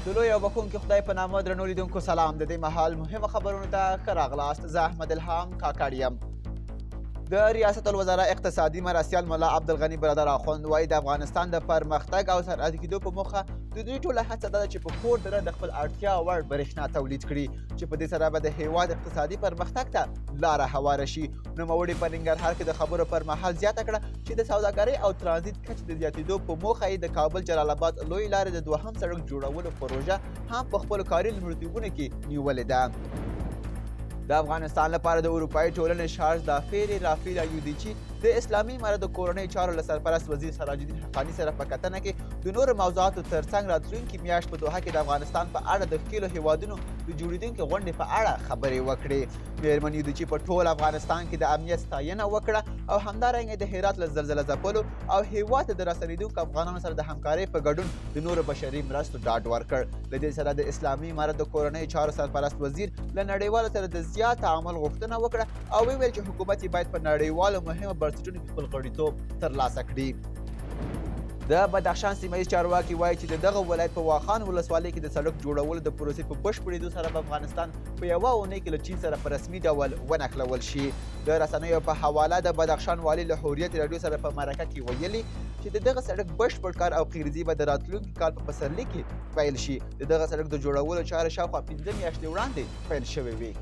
د لوی او بخښونکي خدای په نامه درنو لیدونکو سلام. د دې مهال مهمه خبرونو ته ښه راغلاست. زه احمد الهام کاکړ یم. د ریاست الوزرا اقتصادي مرستیال ملا عبدالغني برادر اخوند وایي د افغانستان د پرمختګ او صنعتي کېدو په موخه د دوی ټوله هڅه دا ده چې په کور دننه د خپل اړتیا وړ برېښنا تولید کړي چې په دې سره به د هیواد اقتصادي پرمختګ ته لاره هواره شي. نوموړي په ننګرهار کې د خبرو پر مهال زیاته کړه چې د سوداګرۍ او ترانزیت کچې د زیاتېدو په موخه یې د کابل جلال آباد لوی لارې د دوهم سړک جوړولو پروژه هم په خپلو کاري لومړیتوبونو کې نیولې ده. د افغانستان لپاره د اروپایي ټولنې شارژ دافیر رافیل ایودیچي د اسلامي امارت د کورنۍ چارو له سرپرست وزیر سراج الدین حقاني سره په کتنه کې د نورو موضوعاتو ترڅنګ راتلونکي میاشت په دوحه کې د افغانستان په اړه د ښکېلو هیوادونو د جوړېدونکې غونډې په اړه خبرې وکړې. میرمن ایودیچي په ټول افغانستان کې د امنیت ستاینه وکړه او همدارنګه د هرات له زلزله ځپلو او هیواد ته د راستنېدونکو افغانانو سره د همکارۍ په ګډون د نورو بشري مرستو ډاډ ورکړ. له دې سره د اسلامي امارت د کورنۍ چارو سرپرست وزیر له نړیوالو سره د زیات تعامل غوښتنه وکړه او وویل چې حکومت یې باید په نړیوالو مهمو بنسټونو کې خپل غړیتوب ترلاسه کړي. د بدخشان سیمه ییز چارواکي وایي چې د دغه ولایت په واخان ولسوالۍ کې د سړک جوړولو د پروسې په بشپړېدو سره به افغانستان په یوه اونۍ کې له چین سره په رسمي ډول ونښلول شي. د رسنیو په حواله د بدخشان والي له حریت راډیو سره په مرکه کې ویلي چې د دغه سړک بشپړ کار او قیرزي به د راتلونکي کال په پسرلي کې پیل شي. د دغه سړک د جوړولو چارې شاوخوا 15 میاشتې وړاندې پیل شوې وې.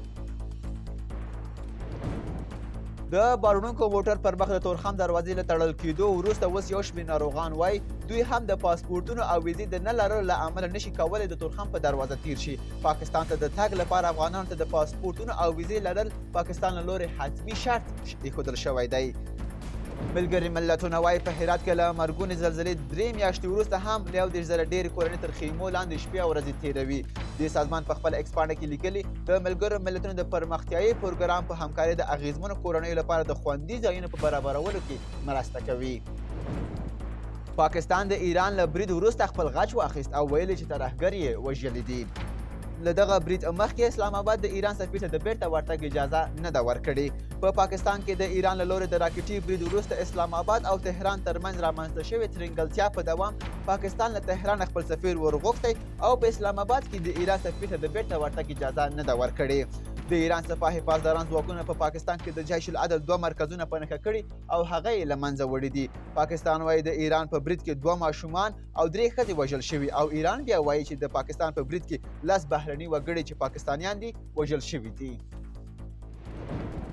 د بارونکو موټر پر مخ د تورخم دروازې له تړل کېدو وروسته اوس یو شمېر ناروغان وایي دوی هم د پاسپورتونو او ویزې د نه لرلو له امله نشي کولی د تورخم په دروازه تیر شي. پاکستان ته د تګ لپاره افغانانو ته د پاسپورتونو او ویزې لرل پاکستان له لورې حتمي شرط ایښودل شوی دی. ملګري ملتونه وایي په هرات کې له مرګونې زلزلې 3 میاشتې وروسته هم له 10,000 ډېرې کورنۍ تر خیمو لاندې شپې او ورځې تېروي. دې سازمان په خپل ایکس پاڼه کې لیکلي د ملګرو ملتونو د پرمختیایي پروګرام په همکارۍ د اغیزمنو کورنیو لپاره د خوندي ځایونو په برابرولو کې مرسته کوي. پاکستان د ایران له برید وروسته خپل غچ واخیست او ویلي چې ترهګر یې وژلي دي. له دغه برید مخکې اسلام آباد د ایران سفیر ته د بیرته ورتګ اجازه نه ده ورکړې. په پاکستان کې د ایران له لورې د راکټي برید وروسته اسلام آباد او تهران ترمنځ رامنځته شوې ترنګلتیا په دوام پاکستان له تهران خپل سفیر ورغوښتی او په اسلام آباد کې د ایران سفیر ته د بیرته ورتګ اجازه نه ده ورکړې. د ایران سپاه حفاظداران ځواکونه په پاکستان کې د جیش العدل 2 مرکزونه په نښه کړي او هغه یې له منځه وړي دي. پاکستان وایي د ایران په برید کې 2 ماشومان او 3 ښځې وژل شوي او ایران بیا وایي چې د پاکستان په برید کې 10 بهرني وګړي چې پاکستانیان دي وژل شوي دي.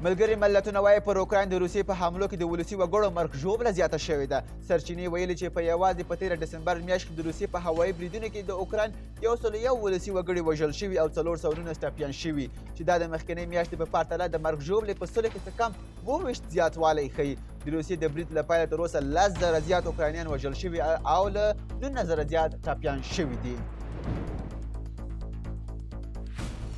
ملګري ملتونه وایي پر اوکراین د روسیې په حملو کې د ولسي وګړو مرګ ژوبله زیاته شوې ده. سرچینې ویلي چې په یوازې په 13 ډسمبر میاشت کې د روسیې په هوایي بریدونو کې د اوکراین 101 ولسي وګړي وژل شوي او 419 ټپیان شوي چې دا د مخکنۍ میاشتې په پرتله د مرګ ژوبلې په سلو کې څه کم 22 زیاتوالی ښیي. د روسیې د برید له پیله تر اوسه 10,000 زیات اوکراینیان وژل شوي او له 19,000 زیات ټپیان شوي دي.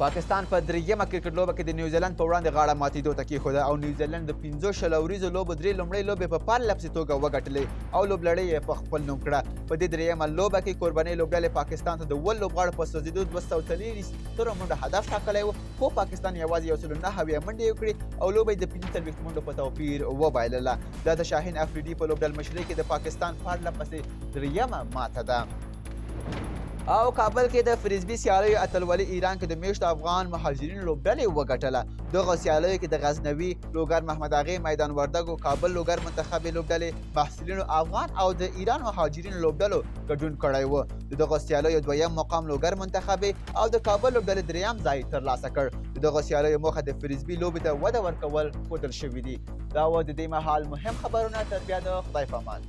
پاکستان په 3مه کرکټ لوبه کې د نیوزیلند په وړاندې غاړه ماتېدو ته کېښوده او نیوزیلند د 15 اوریزو لوبو 3 لومړۍ لوبې په پرلپسې توګه وګټلې او لوبلړۍ یې په خپل نوم کړه. په دې 3مه لوبه کې کوربنۍ لوبډلې پاکستان ته د 7 لوبغاړو په سوځېدو 243 سترو منډو هدف ټاکلی و خو پاکستان یوازې 109 منډې وکړې او لوبه یې د 45 منډو په توپیر وبایلله. دا د شاهین افریدي په لوبډل مشرۍ کې د پاکستان پرلپسې 3مه ماته ده. او کابل کې د فریسبي سیالیو اتلولي ایران کې د میشتو افغان مهاجرینو لوبډلې وګټله. دغه سیالیو کې د غزنوي لوګر محمد اغې میدان وردګو کابل لوګر منتخبې لوبډلې محصلینو افغان او د ایران مهاجرینو لوبډلو ګډون کړی و. د دغه سیالیو 2یم مقام لوګر منتخبې او د کابل لوبډلې 3م ځای ترلاسه کړ. د دغه سیالیو موخه د فریسبي لوبې ته وده ورکول ښودل شوي دي. دا و د دې مهال مهم خبرونه. تر بیا د خدای په امان.